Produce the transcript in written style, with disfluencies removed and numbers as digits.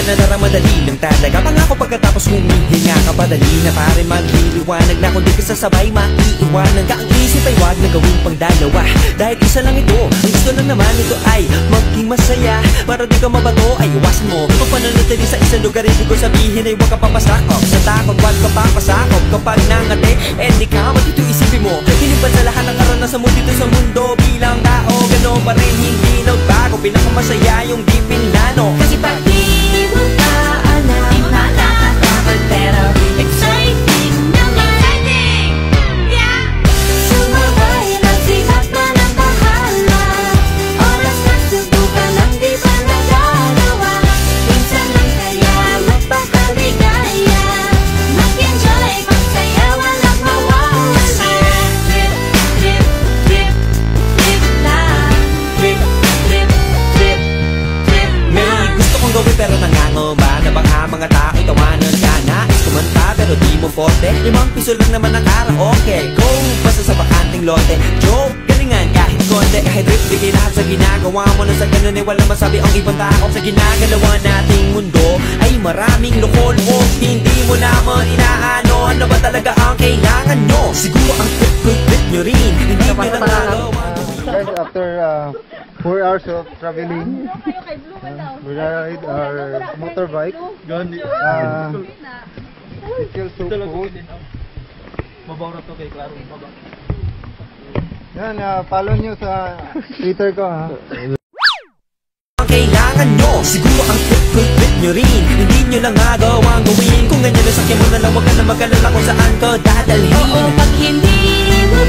na naramadali lang talaga. Pangako pagkatapos humihinga ka pa, dali na pare magliliwanag na kung di ka sasabay maiiwanan ka. Ang isip ay wag na gawin pang dalawa, dahil isa lang ito. Ang gusto lang naman ito ay maging masaya. Para di ka mabato ay iwasan mo kung pananatili sa isang lugar. Hindi ko sabihin ay huwag ka papasakop sa takot, wag ka papasakop. Kapag nangate, di ka matito isipin mo. Hinipan sa lahat ng karanasan mo dito sa mundo. Bilang tao, gano'n pa rin hindi nagbago. Pinakamasaya yung di pinlano. Kasi pag di mo ka alam, di mo nakakapag pero exciting naman. Exciting! Yeah! Sumabay lang sihat na ng bahala. Oras na subukan lang di pa nagagawa. Minsan lang kaya magpakaligaya. Mag-enjoy, magsaya, walang mawawala. Trip, trip, trip, trip lang. Trip, trip, trip, trip lang. May gusto kong gawin pero nangangamba na baka mga tao'y tawanan ka. Nais kumanta pero di mo forte. 5 piso lang naman ang karaoke. Go, basta sa bakanting lote. Joke, galingan kahit konti. Kahit trip, bigay lahat sa ginagawa mo. Na sa ganun ay walang masabi ang ibang tao. Sa ginagalawa nating mundo ay maraming loko-loko. Hindi mo naman inaano. Ano ba talaga ang kailangan nyo? Siguro ang trip nyo rin. Hindi nyo na nagawa. Guys, after 4 hours of traveling, we ride our motorbike. It feels so cool. Yan, follow nyo sa Twitter ko ha. Ang kailangan nyo, siguro ang trip nyo rin. Hindi nyo lang nagawang gawin. Kung ganyan na sakyan mo na lang, wag ka na mag-alala kung saan ka dadalhin. Oo, pag hindi mo